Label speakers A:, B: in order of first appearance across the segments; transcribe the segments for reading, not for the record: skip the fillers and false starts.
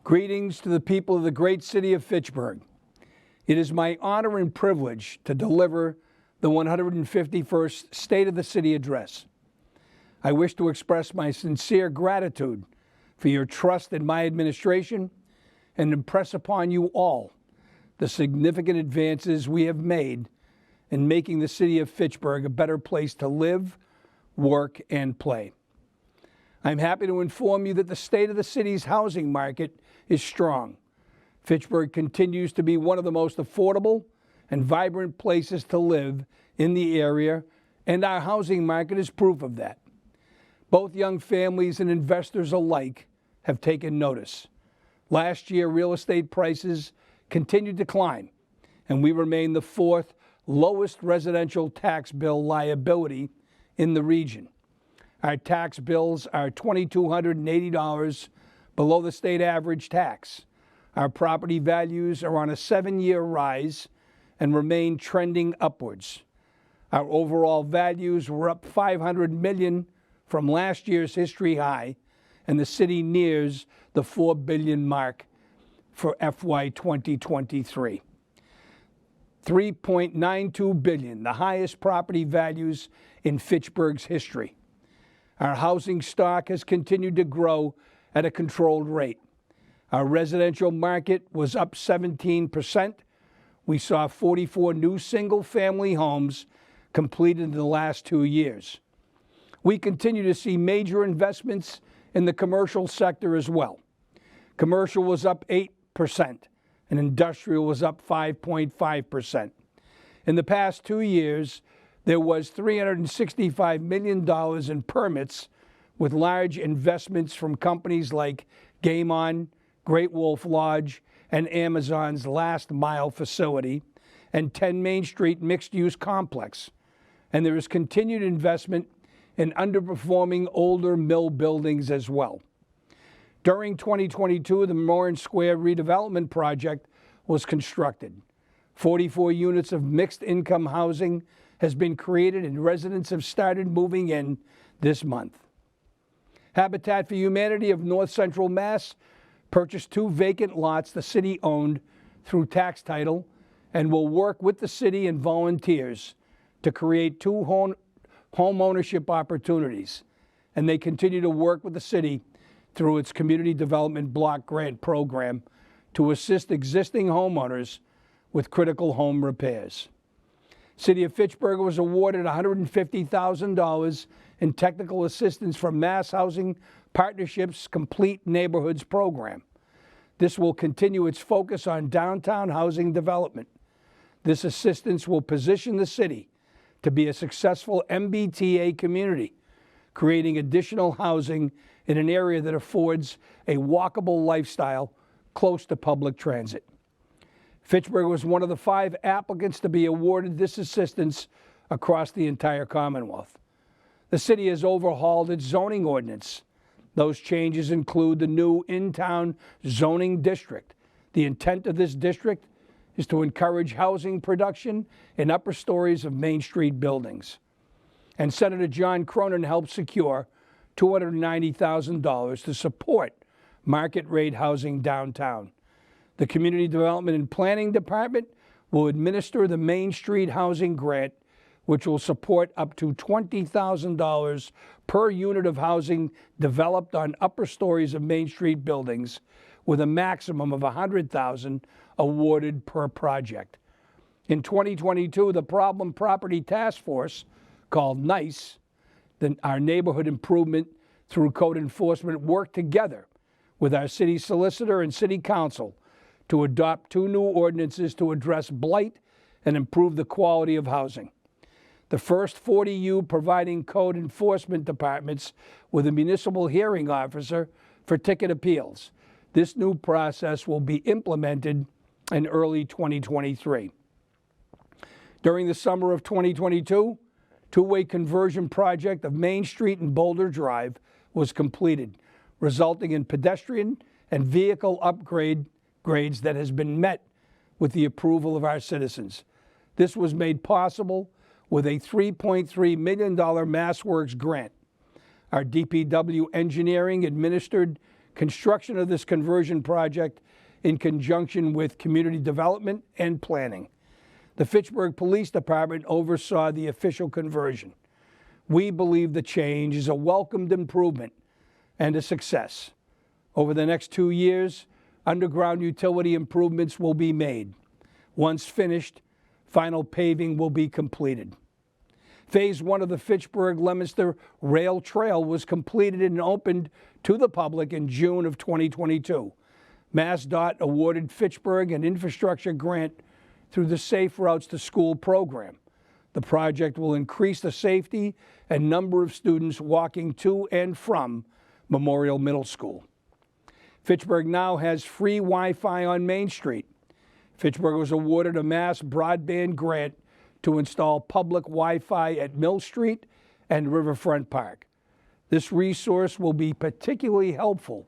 A: Greetings to the people of the great city of Fitchburg. It is my honor and privilege to deliver the 151st State of the City Address. I wish to express my sincere gratitude for your trust in my administration and impress upon you all the significant advances we have made in making the city of Fitchburg a better place to live, work, and play. I'm happy to inform you that the state of the city's housing market is strong. Fitchburg continues to be one of the most affordable and vibrant places to live in the area, and our housing market is proof of that. Both young families and investors alike have taken notice. Last year, real estate prices continued to climb, and we remain the fourth lowest residential tax bill liability in the region. Our tax bills are $2,280 below the state average tax. Our property values are on a 7-year rise and remain trending upwards. Our overall values were up $500 million from last year's history high, and the city nears the $4 billion mark for FY 2023. $3.92 billion, the highest property values in Fitchburg's history. Our housing stock has continued to grow at a controlled rate. Our residential market was up 17%. We saw 44 new single-family homes completed in the last 2 years. We continue to see major investments in the commercial sector as well. Commercial was up 8%, and industrial was up 5.5%. In the past 2 years, there was $365 million in permits, with large investments from companies like Game On, Great Wolf Lodge, and Amazon's Last Mile facility, and 10 Main Street mixed-use complex. And there is continued investment in underperforming older mill buildings as well. During 2022, the Moran Square redevelopment project was constructed. 44 units of mixed-income housing has been created, and residents have started moving in this month. Habitat for Humanity of North Central Mass purchased 2 vacant lots the city owned through tax title and will work with the city and volunteers to create 2 home ownership opportunities. And they continue to work with the city through its Community Development Block Grant Program to assist existing homeowners with critical home repairs. City of Fitchburg was awarded $150,000 in technical assistance from Mass Housing Partnership's Complete Neighborhoods program. This will continue its focus on downtown housing development. This assistance will position the city to be a successful MBTA community, creating additional housing in an area that affords a walkable lifestyle close to public transit. Fitchburg was one of the 5 applicants to be awarded this assistance across the entire Commonwealth. The city has overhauled its zoning ordinance. Those changes include the new in-town zoning district. The intent of this district is to encourage housing production in upper stories of Main Street buildings. And Senator John Cronin helped secure $290,000 to support market-rate housing downtown. The Community Development and Planning Department will administer the Main Street Housing Grant, which will support up to $20,000 per unit of housing developed on upper stories of Main Street buildings, with a maximum of $100,000 awarded per project. In 2022, the Problem Property Task Force, called NICE, our neighborhood improvement through code enforcement, worked together with our city solicitor and city council to adopt 2 new ordinances to address blight and improve the quality of housing. The first 40U providing code enforcement departments with a municipal hearing officer for ticket appeals. This new process will be implemented in early 2023. During the summer of 2022, two-way conversion project of Main Street and Boulder Drive was completed, resulting in pedestrian and vehicle upgrades that has been met with the approval of our citizens. This was made possible with a $3.3 million MassWorks grant. Our DPW engineering administered construction of this conversion project in conjunction with community development and planning. The Fitchburg Police Department oversaw the official conversion. We believe the change is a welcomed improvement and a success. Over the next 2 years, underground utility improvements will be made. Once finished, final paving will be completed. Phase 1 of the Fitchburg-Leominster Rail Trail was completed and opened to the public in June of 2022. MassDOT awarded Fitchburg an infrastructure grant through the Safe Routes to School program. The project will increase the safety and number of students walking to and from Memorial Middle School. Fitchburg now has free Wi-Fi on Main Street. Fitchburg was awarded a mass broadband grant to install public Wi-Fi at Mill Street and Riverfront Park. This resource will be particularly helpful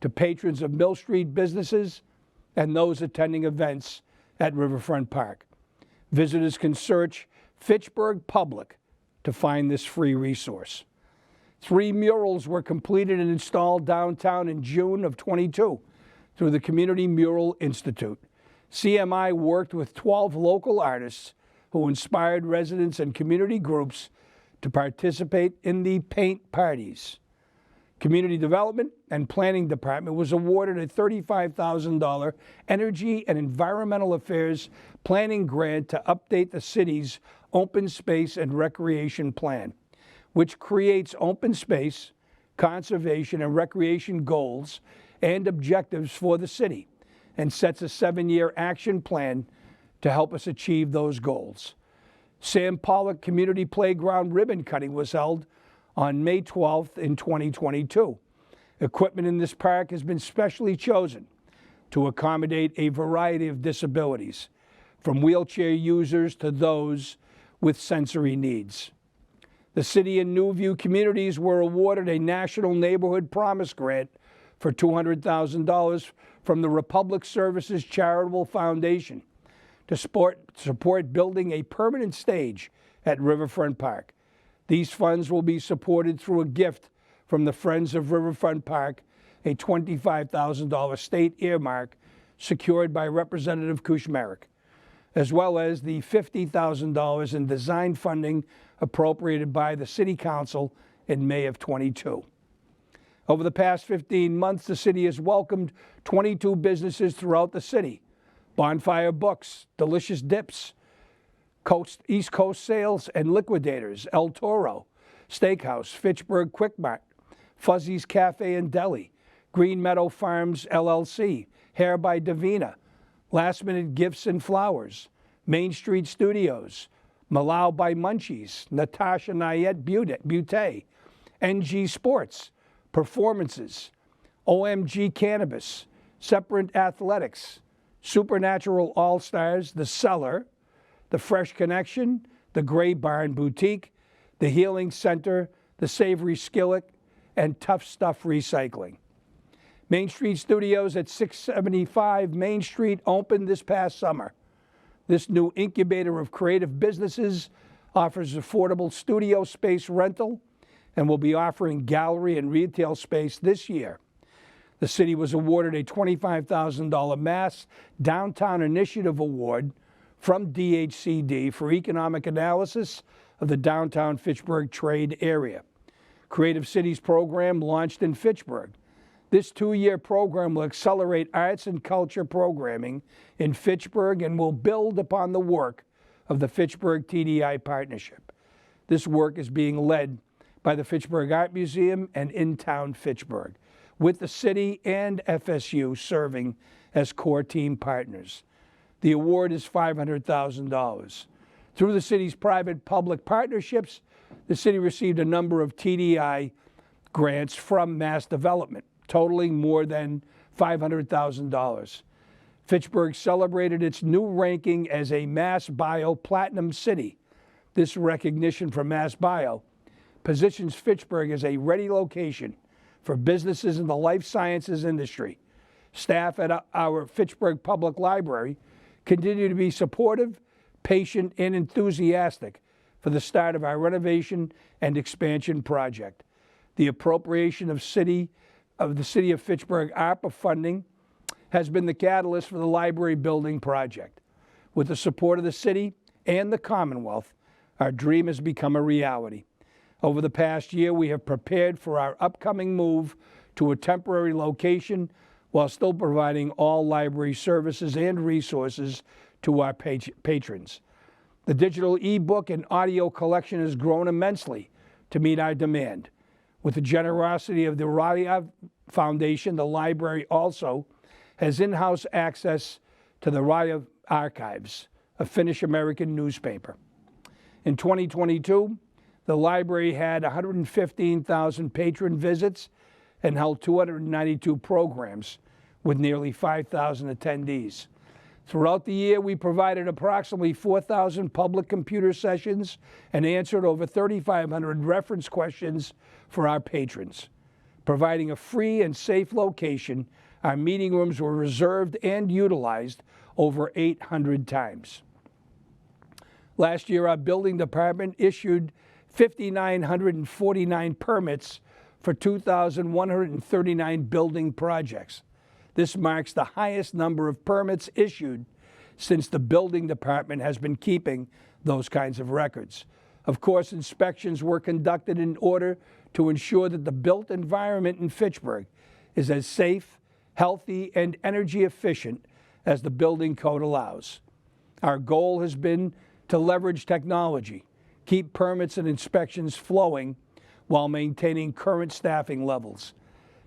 A: to patrons of Mill Street businesses and those attending events at Riverfront Park. Visitors can search Fitchburg Public to find this free resource. 3 murals were completed and installed downtown in June of 22 through the Community Mural Institute. CMI worked with 12 local artists who inspired residents and community groups to participate in the paint parties. Community Development and Planning Department was awarded a $35,000 Energy and Environmental Affairs Planning Grant to update the city's open space and recreation plan, which creates open space, conservation, and recreation goals and objectives for the city and sets a 7-year action plan to help us achieve those goals. Sam Pollock Community Playground ribbon cutting was held on May 12th in 2022. Equipment in this park has been specially chosen to accommodate a variety of disabilities, from wheelchair users to those with sensory needs. The city and Newview communities were awarded a National Neighborhood Promise Grant for $200,000 from the Republic Services Charitable Foundation to support building a permanent stage at Riverfront Park. These funds will be supported through a gift from the Friends of Riverfront Park, a $25,000 state earmark secured by Representative Kushmarek, as well as the $50,000 in design funding appropriated by the City Council in May of 22. Over the past 15 months, the city has welcomed 22 businesses throughout the city. Bonfire Books, Delicious Dips, East Coast Sales and Liquidators, El Toro, Steakhouse, Fitchburg Quick Mart, Fuzzy's Cafe and Deli, Green Meadow Farms LLC, Hair by Davina, Last Minute Gifts and Flowers, Main Street Studios, Malau by Munchies, Natasha Nayet Butte, NG Sports, Performances, OMG Cannabis, Separate Athletics, Supernatural All-Stars, The Cellar, The Fresh Connection, The Gray Barn Boutique, The Healing Center, The Savory Skillet, and Tough Stuff Recycling. Main Street Studios at 675 Main Street opened this past summer. This new incubator of creative businesses offers affordable studio space rental and will be offering gallery and retail space this year. The city was awarded a $25,000 Mass Downtown Initiative Award from DHCD for economic analysis of the downtown Fitchburg trade area. Creative Cities program launched in Fitchburg. This 2-year program will accelerate arts and culture programming in Fitchburg and will build upon the work of the Fitchburg TDI Partnership. This work is being led by the Fitchburg Art Museum and In-Town Fitchburg, with the city and FSU serving as core team partners. The award is $500,000. Through the city's private-public partnerships, the city received a number of TDI grants from Mass Development, totaling more than $500,000. Fitchburg celebrated its new ranking as a Mass Bio Platinum City. This recognition from Mass Bio positions Fitchburg as a ready location for businesses in the life sciences industry. Staff at our Fitchburg Public Library continue to be supportive, patient, and enthusiastic for the start of our renovation and expansion project. The appropriation of city of the City of Fitchburg ARPA funding has been the catalyst for the library building project. With the support of the city and the Commonwealth, our dream has become a reality. Over the past year, we have prepared for our upcoming move to a temporary location while still providing all library services and resources to our patrons. The digital ebook and audio collection has grown immensely to meet our demand. With the generosity of the Radyav Foundation, the library also has in-house access to the Radyav Archives, a Finnish-American newspaper. In 2022, the library had 115,000 patron visits and held 292 programs with nearly 5,000 attendees. Throughout the year, we provided approximately 4,000 public computer sessions and answered over 3,500 reference questions for our patrons. Providing a free and safe location, our meeting rooms were reserved and utilized over 800 times. Last year, our building department issued 5,949 permits for 2,139 building projects. This marks the highest number of permits issued since the building department has been keeping those kinds of records. Of course, inspections were conducted in order to ensure that the built environment in Fitchburg is as safe, healthy, and energy efficient as the building code allows. Our goal has been to leverage technology, keep permits and inspections flowing while maintaining current staffing levels.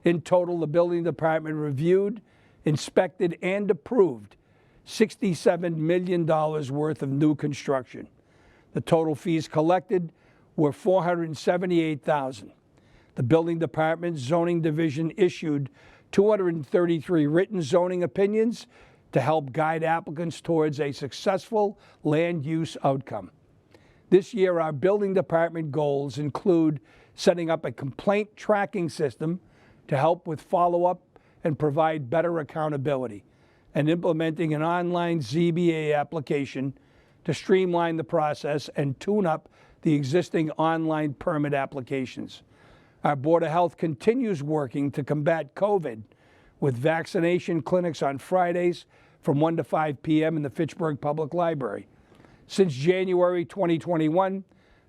A: In total, the building department reviewed, inspected, and approved $67 million worth of new construction. The total fees collected were $478,000. The building department's zoning division issued 233 written zoning opinions to help guide applicants towards a successful land use outcome. This year, our building department goals include setting up a complaint tracking system to help with follow-up and provide better accountability, and implementing an online ZBA application to streamline the process and tune up the existing online permit applications. Our Board of Health continues working to combat COVID with vaccination clinics on Fridays from 1 to 5 p.m. in the Fitchburg Public Library. Since January 2021,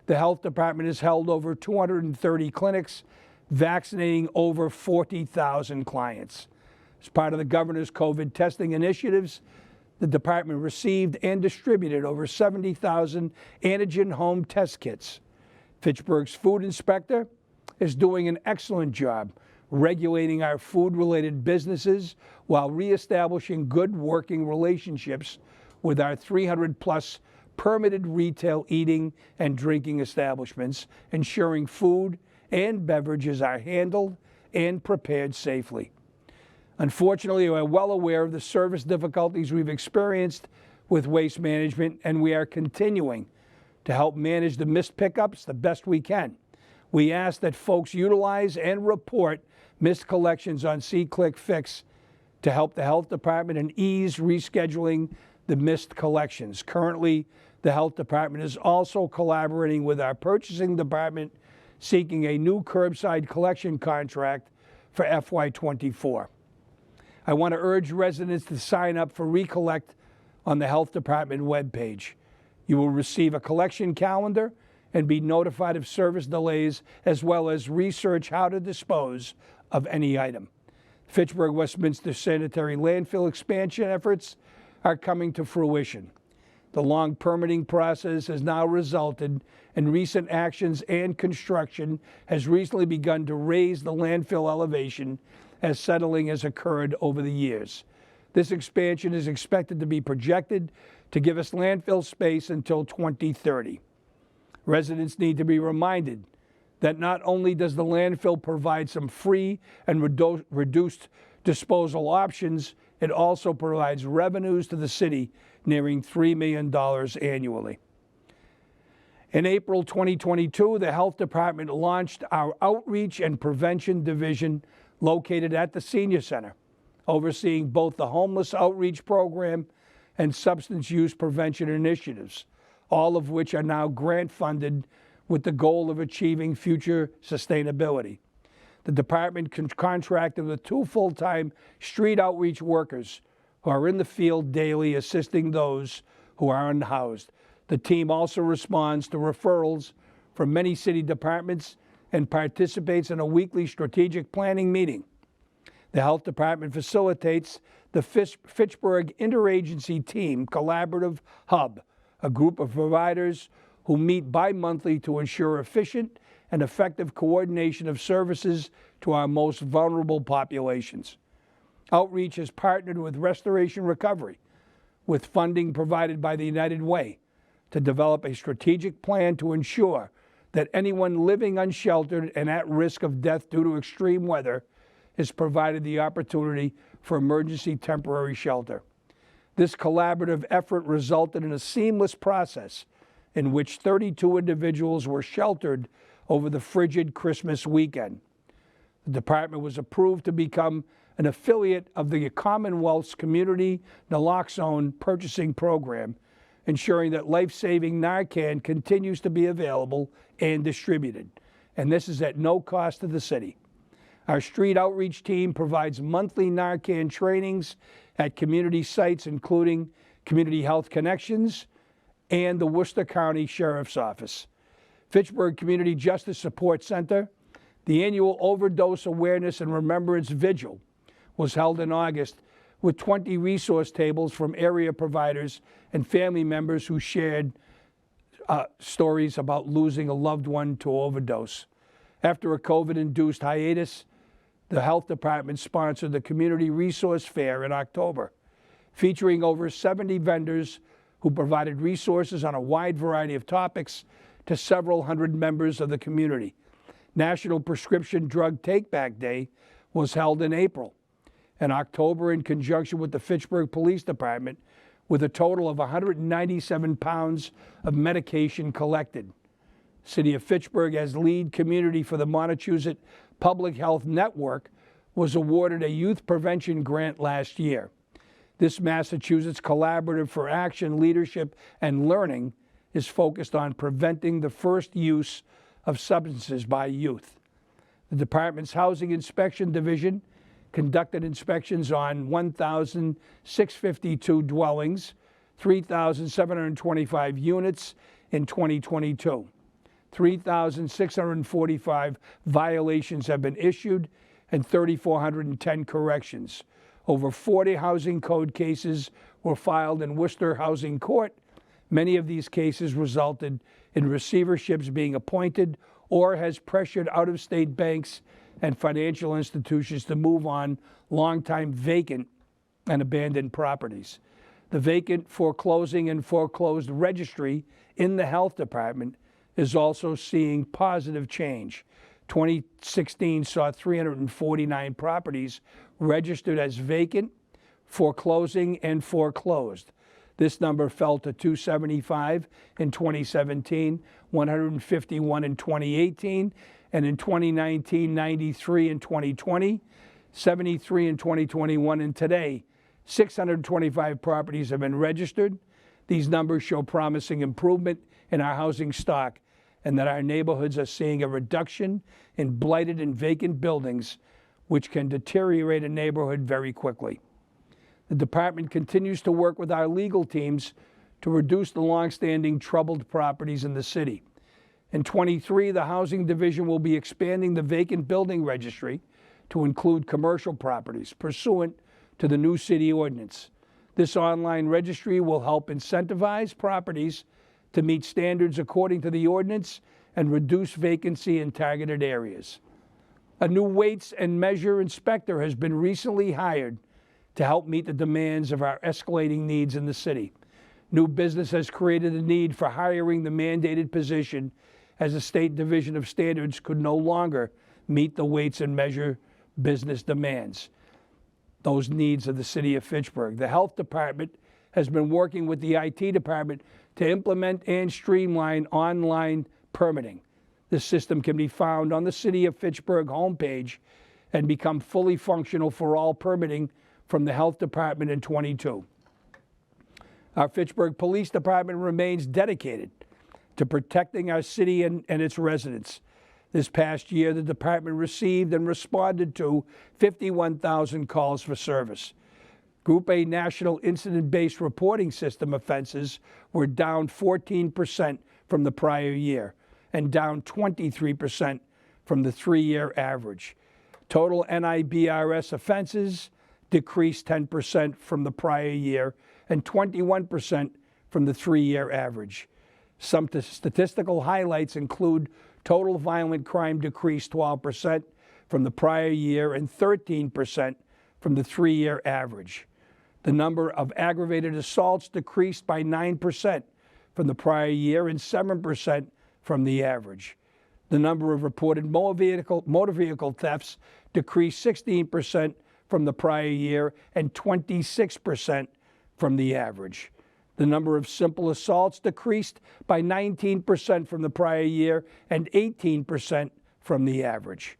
A: the Health Department has held over 230 clinics, vaccinating over 40,000 clients. As part of the governor's COVID testing initiatives, the department received and distributed over 70,000 antigen home test kits. Fitchburg's food inspector is doing an excellent job regulating our food-related businesses while reestablishing good working relationships with our 300-plus permitted retail eating and drinking establishments, ensuring food and beverages are handled and prepared safely. Unfortunately, we are well aware of the service difficulties we've experienced with waste management, and we are continuing to help manage the missed pickups the best we can. We ask that folks utilize and report missed collections on SeeClickFix to help the health department and ease rescheduling the missed collections. Currently, the health department is also collaborating with our purchasing department, seeking a new curbside collection contract for FY24. I want to urge residents to sign up for Recollect on the health department webpage. You will receive a collection calendar and be notified of service delays, as well as research how to dispose of any item. Fitchburg Westminster sanitary landfill expansion efforts are coming to fruition. The long permitting process has now resulted in recent actions, and construction has recently begun to raise the landfill elevation as settling has occurred over the years. This expansion is expected to be projected to give us landfill space until 2030. Residents need to be reminded that not only does the landfill provide some free and reduced disposal options, it also provides revenues to the city nearing $3 million annually. In April 2022, the Health Department launched our Outreach and Prevention Division located at the Senior Center, overseeing both the homeless outreach program and substance use prevention initiatives, all of which are now grant funded with the goal of achieving future sustainability. the department contracted with 2 full-time street outreach workers who are in the field daily assisting those who are unhoused. The team also responds to referrals from many city departments and participates in a weekly strategic planning meeting. The health department facilitates the Fitchburg Interagency Team Collaborative Hub, a group of providers who meet bi-monthly to ensure efficient and effective coordination of services to our most vulnerable populations. Outreach has partnered with Restoration Recovery, with funding provided by the United Way, to develop a strategic plan to ensure that anyone living unsheltered and at risk of death due to extreme weather is provided the opportunity for emergency temporary shelter. This collaborative effort resulted in a seamless process in which 32 individuals were sheltered over the frigid Christmas weekend. The department was approved to become an affiliate of the Commonwealth's Community Naloxone Purchasing Program, ensuring that life-saving Narcan continues to be available and distributed. And this is at no cost to the city. Our street outreach team provides monthly Narcan trainings at community sites, including Community Health Connections and the Worcester County Sheriff's Office. Fitchburg Community Justice Support Center, the annual Overdose Awareness and Remembrance Vigil, was held in August with 20 resource tables from area providers and family members who shared stories about losing a loved one to overdose. After a COVID-induced hiatus, the health department sponsored the Community Resource Fair in October, featuring over 70 vendors who provided resources on a wide variety of topics to several hundred members of the community. National Prescription Drug Take-Back Day was held in April. In October, in conjunction with the Fitchburg Police Department, with a total of 197 pounds of medication collected. City of Fitchburg, as lead community for the Montechusett Public Health Network, was awarded a youth prevention grant last year. This Massachusetts Collaborative for Action, Leadership, and Learning is focused on preventing the first use of substances by youth. The department's Housing Inspection Division conducted inspections on 1,652 dwellings, 3,725 units in 2022. 3,645 violations have been issued and 3,410 corrections. Over 40 housing code cases were filed in Worcester Housing Court. Many of these cases resulted in receiverships being appointed or has pressured out-of-state banks and financial institutions to move on long-time vacant and abandoned properties. The vacant, foreclosing, and foreclosed registry in the health department is also seeing positive change. 2016 saw 349 properties registered as vacant, foreclosing, and foreclosed. This number fell to 275 in 2017, 151 in 2018, and in 2019, 93 in 2020, 73 in 2021, and today, 625 properties have been registered. These numbers show promising improvement in our housing stock and that our neighborhoods are seeing a reduction in blighted and vacant buildings, which can deteriorate a neighborhood very quickly. The department continues to work with our legal teams to reduce the longstanding troubled properties in the city. In '23, the Housing Division will be expanding the vacant building registry to include commercial properties pursuant to the new city ordinance. This online registry will help incentivize properties to meet standards according to the ordinance and reduce vacancy in targeted areas. A new weights and measure inspector has been recently hired to help meet the demands of our escalating needs in the city. New business has created a need for hiring the mandated position, as the State Division of Standards could no longer meet the weights and measure business demands, those needs of the city of Fitchburg. The health department has been working with the IT department to implement and streamline online permitting. This system can be found on the City of Fitchburg homepage and become fully functional for all permitting from the health department in '22. Our Fitchburg Police Department remains dedicated to protecting our city and its residents. This past year, the department received and responded to 51,000 calls for service. Group A National Incident-Based Reporting System offenses were down 14% from the prior year and down 23% from the 3-year average. Total NIBRS offenses decreased 10% from the prior year and 21% from the 3-year average. Some statistical highlights include total violent crime decreased 12% from the prior year and 13% from the 3-year average. The number of aggravated assaults decreased by 9% from the prior year and 7% from the average. The number of reported motor vehicle thefts decreased 16% from the prior year and 26% from the average. The number of simple assaults decreased by 19% from the prior year and 18% from the average.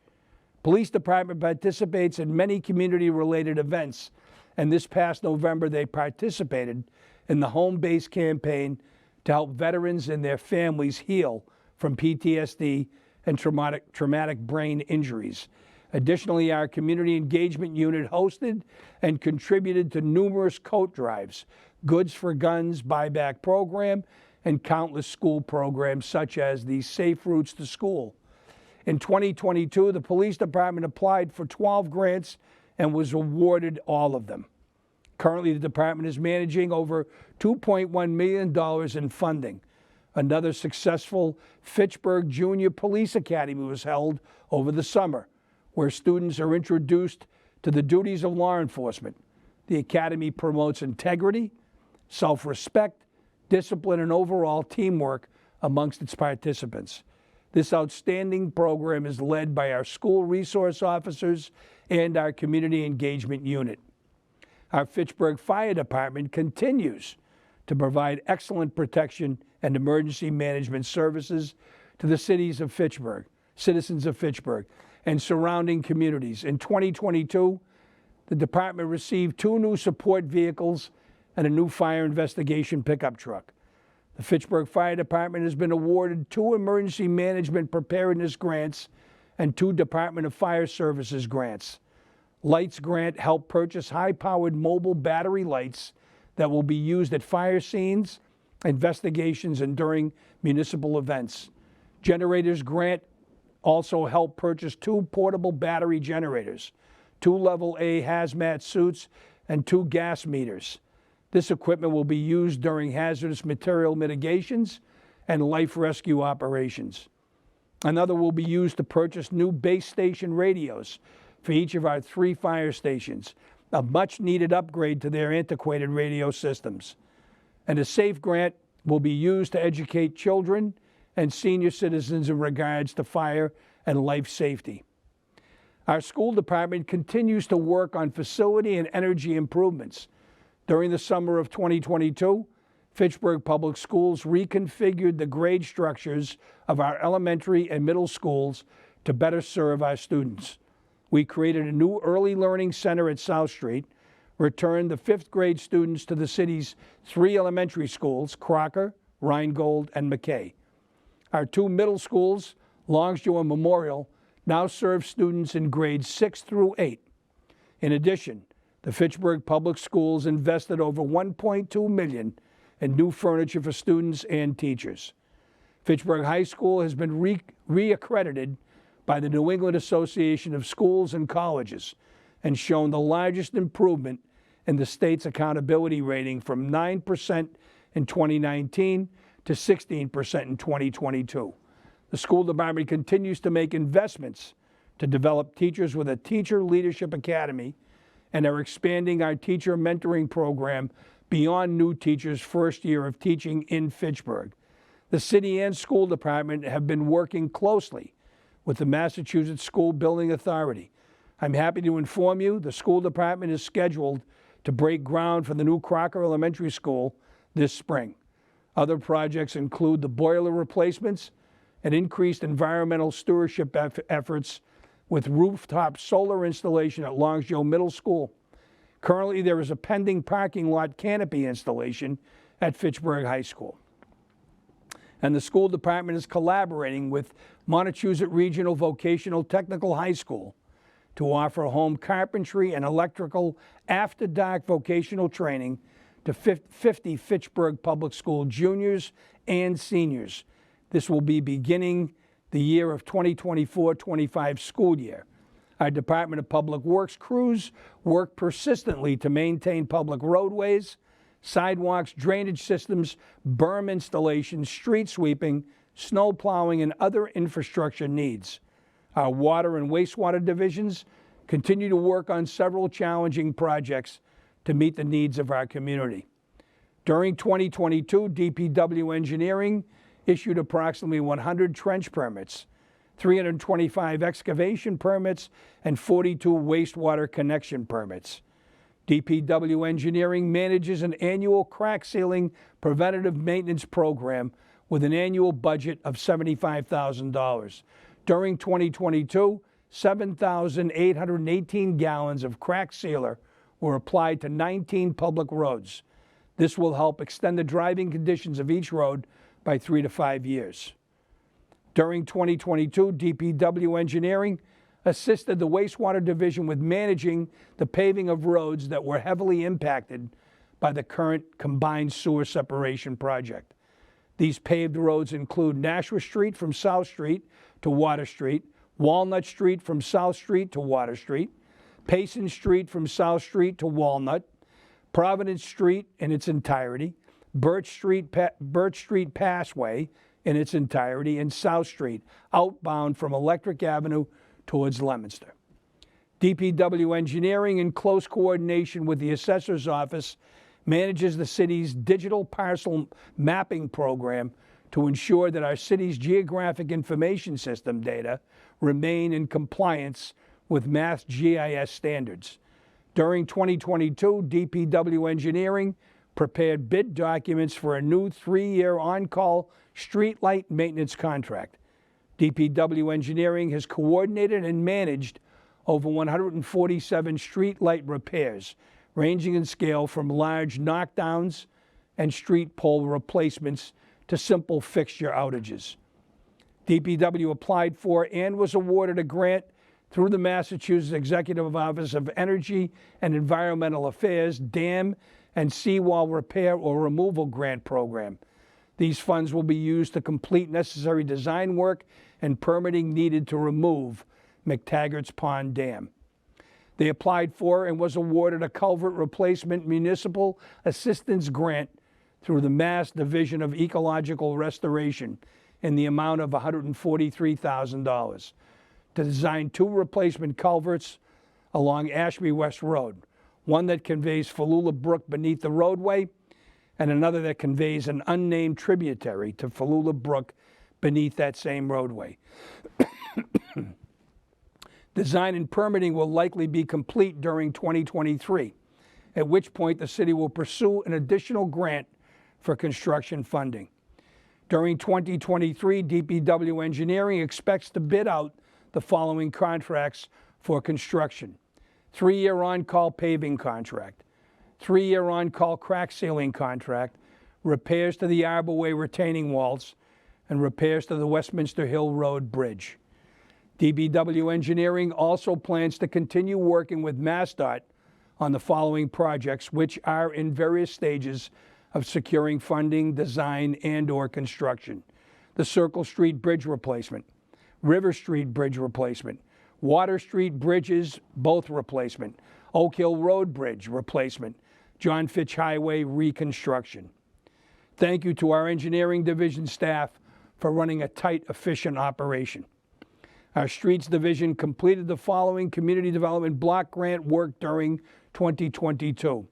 A: Police Department participates in many community-related events, and this past November they participated in the Home Base campaign to help veterans and their families heal from PTSD and traumatic brain injuries. Additionally, our community engagement unit hosted and contributed to numerous coat drives, Goods for Guns buyback program, and countless school programs such as the Safe Routes to School. In 2022, the Police Department applied for 12 grants and was awarded all of them. Currently, the department is managing over $2.1 million in funding. Another successful Fitchburg Junior Police Academy was held over the summer, where students are introduced to the duties of law enforcement. The academy promotes integrity, self-respect, discipline, and overall teamwork amongst its participants. This outstanding program is led by our school resource officers and our community engagement unit. Our Fitchburg Fire Department continues to provide excellent protection and emergency management services to the citizens of Fitchburg, and surrounding communities. In 2022, the department received 2 new support vehicles and a new fire investigation pickup truck. The Fitchburg Fire Department has been awarded 2 emergency management preparedness grants and 2 Department of Fire Services grants. Lights grant helped purchase high-powered mobile battery lights that will be used at fire scenes, investigations, and during municipal events. Generators grant also helped purchase 2 portable battery generators, 2 level A hazmat suits, and 2 gas meters. This equipment will be used during hazardous material mitigations and life rescue operations. Another will be used to purchase new base station radios for each of our 3 fire stations, a much-needed upgrade to their antiquated radio systems. And a SAFE grant will be used to educate children and senior citizens in regards to fire and life safety. Our school department continues to work on facility and energy improvements. During the summer of 2022, Fitchburg Public Schools reconfigured the grade structures of our elementary and middle schools to better serve our students. We created a new early learning center at South Street, returned the 5th grade students to the city's 3 elementary schools, Crocker, Rheingold, and McKay. Our 2 middle schools, Longsdale and Memorial, now serve students in grades 6 through 8. In addition, the Fitchburg Public Schools invested over $1.2 million in new furniture for students and teachers. Fitchburg High School has been reaccredited by the New England Association of Schools and Colleges and shown the largest improvement in the state's accountability rating from 9% in 2019 to 16% in 2022. The school department continues to make investments to develop teachers with a Teacher Leadership Academy and are expanding our teacher mentoring program beyond new teachers' first year of teaching in Fitchburg. The city and school department have been working closely with the Massachusetts School Building Authority. I'm happy to inform you the school department is scheduled to break ground for the new Crocker Elementary School this spring. Other projects include the boiler replacements and increased environmental stewardship efforts with rooftop solar installation at Longsdale Middle School. Currently, there is a pending parking lot canopy installation at Fitchburg High School. and the school department is collaborating with Montechusett Regional Vocational Technical High School to offer home carpentry and electrical after-dark vocational training to 50 Fitchburg Public School juniors and seniors. This will be beginning the year of 2024-25 school year. Our Department of Public Works crews work persistently to maintain public roadways, sidewalks, drainage systems, berm installations, street sweeping, snow plowing, and other infrastructure needs. Our water and wastewater divisions continue to work on several challenging projects to meet the needs of our community. During 2022, DPW Engineering issued approximately 100 trench permits, 325 excavation permits, and 42 wastewater connection permits. DPW Engineering manages an annual crack sealing preventative maintenance program with an annual budget of $75,000. During 2022, 7,818 gallons of crack sealer were applied to 19 public roads. This will help extend the driving conditions of each road by 3 to 5 years. During 2022, DPW Engineering assisted the wastewater division with managing the paving of roads that were heavily impacted by the current combined sewer separation project. These paved roads include Nashua Street from South Street to Water Street, Walnut Street from South Street to Water Street, Payson Street from South Street to Walnut, Providence Street in its entirety, Birch Street Passway in its entirety, and South Street, outbound from Electric Avenue towards Leominster. DPW Engineering, in close coordination with the Assessor's Office, manages the city's digital parcel mapping program to ensure that our city's geographic information system data remain in compliance with Mass GIS standards. During 2022, DPW Engineering prepared bid documents for a new 3-year on-call streetlight maintenance contract. DPW Engineering has coordinated and managed over 147 streetlight repairs, ranging in scale from large knockdowns and street pole replacements to simple fixture outages. DPW applied for and was awarded a grant through the Massachusetts Executive Office of Energy and Environmental Affairs Dam and Seawall Repair or Removal Grant Program. These funds will be used to complete necessary design work and permitting needed to remove McTaggart's Pond Dam. They applied for and was awarded a culvert replacement municipal assistance grant through the Mass Division of Ecological Restoration in the amount of $143,000 to design 2 replacement culverts along Ashby West Road, one that conveys Falula Brook beneath the roadway and another that conveys an unnamed tributary to Falula Brook beneath that same roadway. Design and permitting will likely be complete during 2023, at which point the city will pursue an additional grant for construction funding. During 2023, DPW Engineering expects to bid out the following contracts for construction: 3-year on-call paving contract, 3-year on-call crack sealing contract, repairs to the Arbor Way retaining walls, and repairs to the Westminster Hill Road Bridge. DPW Engineering also plans to continue working with MassDOT on the following projects, which are in various stages of securing funding, design, and/or construction: the Circle Street Bridge replacement, River Street Bridge replacement, Water Street Bridges, both replacement, Oak Hill Road Bridge replacement, John Fitch Highway reconstruction. Thank you to our engineering division staff for running a tight, efficient operation. Our Streets Division completed the following Community Development Block Grant work during 2022.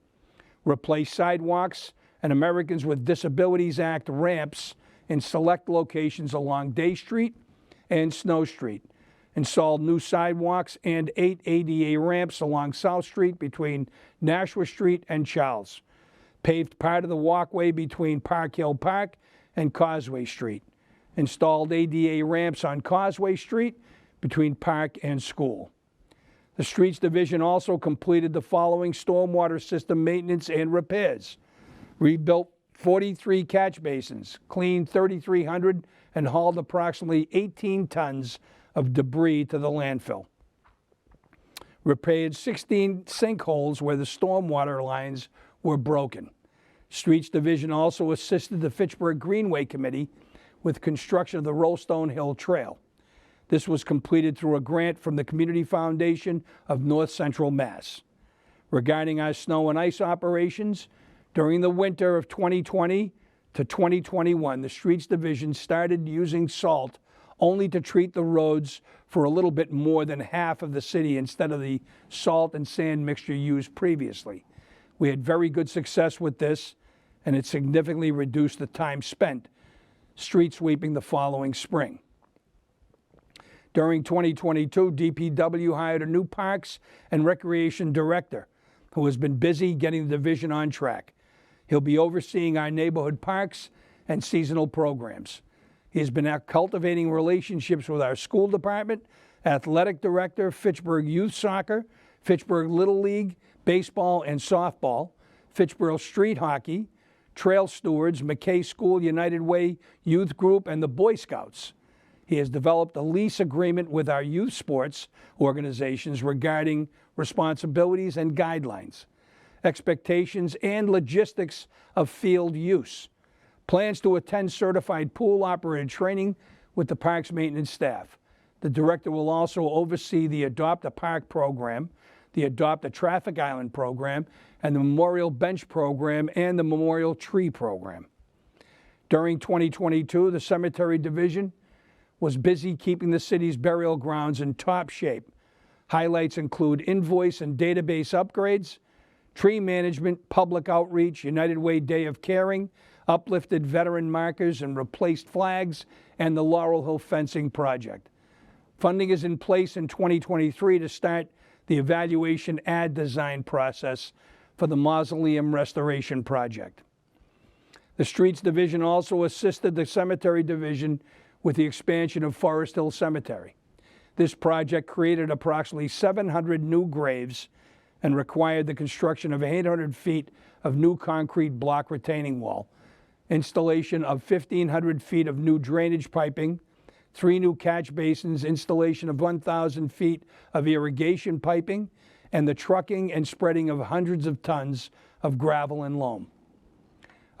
A: Replace sidewalks and Americans with Disabilities Act ramps in select locations along Day Street and Snow Street. Installed new sidewalks and 8 ADA ramps along South Street between Nashua Street and Charles. Paved part of the walkway between Park Hill Park and Causeway Street. Installed ADA ramps on Causeway Street between Park and School. The Streets Division also completed the following stormwater system maintenance and repairs. Rebuilt 43 catch basins, cleaned 3,300, and hauled approximately 18 tons of debris to the landfill. Repaired 16 sinkholes where the stormwater lines were broken. Streets Division also assisted the Fitchburg Greenway Committee with construction of the Rollstone Hill Trail. This was completed through a grant from the Community Foundation of North Central Mass. Regarding our snow and ice operations, during the winter of 2020 to 2021, the Streets Division started using salt only to treat the roads for a little bit more than half of the city instead of the salt and sand mixture used previously. We had very good success with this, and it significantly reduced the time spent street sweeping the following spring. During 2022, DPW hired a new Parks and Recreation Director who has been busy getting the division on track. He'll be overseeing our neighborhood parks and seasonal programs. He has been out cultivating relationships with our school department, athletic director, Fitchburg Youth Soccer, Fitchburg Little League, baseball and softball, Fitchburg Street Hockey, Trail Stewards, McKay School United Way Youth Group, and the Boy Scouts. He has developed a lease agreement with our youth sports organizations regarding responsibilities and guidelines, expectations, and logistics of field use. Plans to attend certified pool operator training with the park's maintenance staff. The director will also oversee the Adopt a Park program, the Adopt a Traffic Island program, and the Memorial Bench program and the Memorial Tree program. During 2022, the Cemetery Division was busy keeping the city's burial grounds in top shape. Highlights include invoice and database upgrades, tree management, public outreach, United Way Day of Caring, uplifted veteran markers and replaced flags, and the Laurel Hill fencing project. Funding is in place in 2023 to start the evaluation ad design process for the mausoleum restoration project. The Streets Division also assisted the Cemetery Division with the expansion of Forest Hill Cemetery. This project created approximately 700 new graves and required the construction of 800 feet of new concrete block retaining wall, installation of 1,500 feet of new drainage piping, 3 new catch basins, installation of 1,000 feet of irrigation piping, and the trucking and spreading of hundreds of tons of gravel and loam.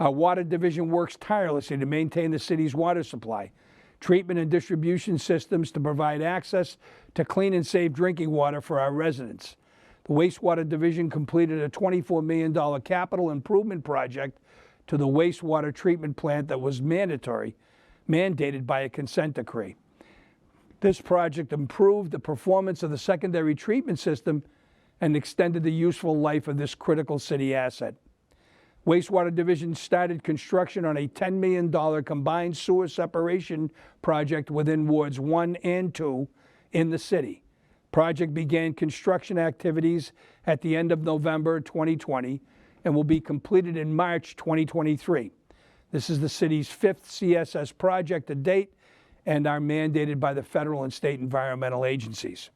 A: Our Water Division works tirelessly to maintain the city's water supply, treatment and distribution systems to provide access to clean and safe drinking water for our residents. The Wastewater Division completed a $24 million capital improvement project to the wastewater treatment plant that was mandated by a consent decree. This project improved the performance of the secondary treatment system and extended the useful life of this critical city asset. Wastewater Division started construction on a $10 million combined sewer separation project within Wards 1 and 2 in the city. Project began construction activities at the end of November 2020 and will be completed in March 2023. This is the city's 5th CSS project to date and are mandated by the federal and state environmental agencies.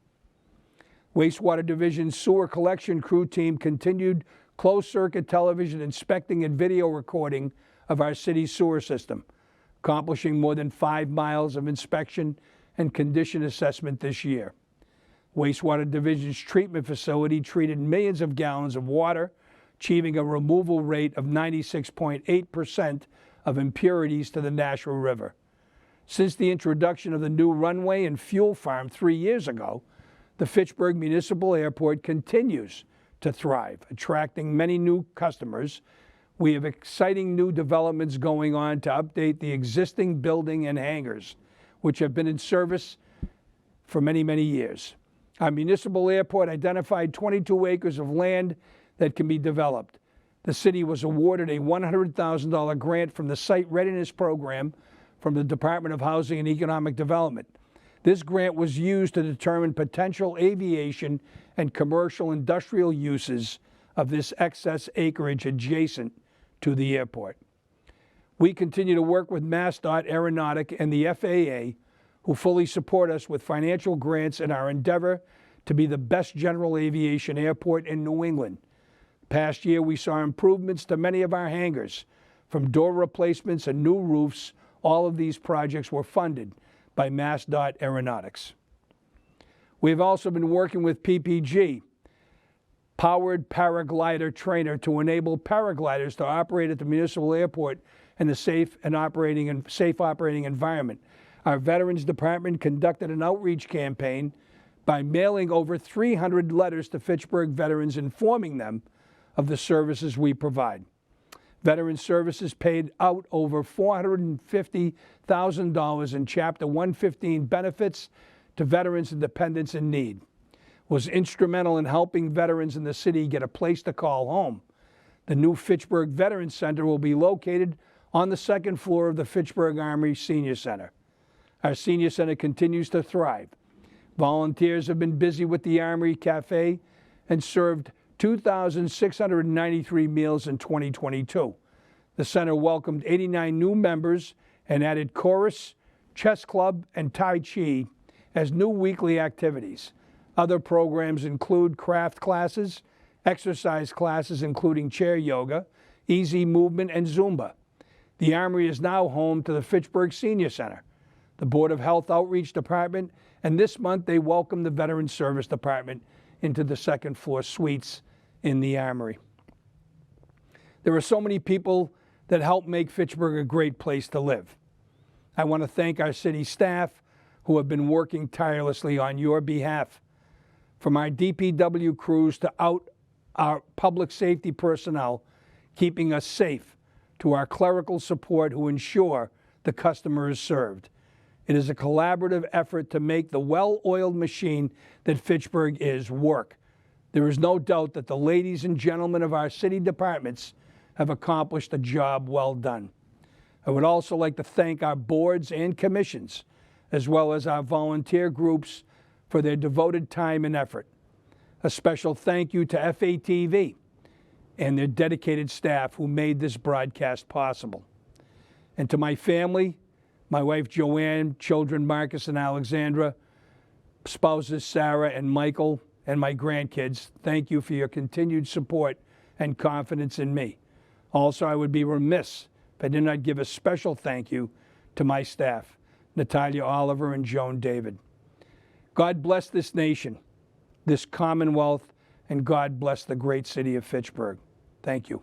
A: Wastewater Division sewer collection crew team continued closed-circuit television inspecting and video recording of our city's sewer system, accomplishing more than 5 miles of inspection and condition assessment this year. Wastewater Division's treatment facility treated millions of gallons of water, achieving a removal rate of 96.8% of impurities to the Nashua River. Since the introduction of the new runway and fuel farm 3 years ago, the Fitchburg Municipal Airport continues to thrive, attracting many new customers. We have exciting new developments going on to update the existing building and hangars, which have been in service for many, many years. Our municipal airport identified 22 acres of land that can be developed. The city was awarded a $100,000 grant from the Site Readiness Program from the Department of Housing and Economic Development. This grant was used to determine potential aviation and commercial industrial uses of this excess acreage adjacent to the airport. We continue to work with MassDOT Aeronautic and the FAA, who fully support us with financial grants in our endeavor to be the best general aviation airport in New England. Past year, we saw improvements to many of our hangars, from door replacements and new roofs. All of these projects were funded by MassDOT Aeronautics. We've also been working with PPG, Powered Paraglider Trainer, to enable paragliders to operate at the municipal airport in a safe operating environment. Our Veterans Department conducted an outreach campaign by mailing over 300 letters to Fitchburg veterans informing them of the services we provide. Veteran Services paid out over $450,000 in Chapter 115 benefits to veterans and dependents in need, was instrumental in helping veterans in the city get a place to call home. The new Fitchburg Veterans Center will be located on the second floor of the Fitchburg Armory Senior Center. Our Senior Center continues to thrive. Volunteers have been busy with the Armory Cafe and served 2,693 meals in 2022. The center welcomed 89 new members and added chorus, chess club, and Tai Chi as new weekly activities. Other programs include craft classes, exercise classes including chair yoga, easy movement, and Zumba. The Armory is now home to the Fitchburg Senior Center, the Board of Health Outreach Department, and this month they welcomed the Veterans Service Department into the second floor suites in the Armory. There are so many people that help make Fitchburg a great place to live. I want to thank our city staff who have been working tirelessly on your behalf. From our DPW crews to our public safety personnel keeping us safe, to our clerical support who ensure the customer is served. It is a collaborative effort to make the well-oiled machine that Fitchburg is work. There is no doubt that the ladies and gentlemen of our city departments have accomplished a job well done. I would also like to thank our boards and commissions, as well as our volunteer groups, for their devoted time and effort. A special thank you to FATV and their dedicated staff who made this broadcast possible. And to my family, my wife Joanne, children Marcus and Alexandra, spouses Sarah and Michael, and my grandkids, thank you for your continued support and confidence in me. Also, I would be remiss if I did not give a special thank you to my staff, Natalia Oliver and Joan David. God bless this nation, this Commonwealth, and God bless the great city of Fitchburg. Thank you.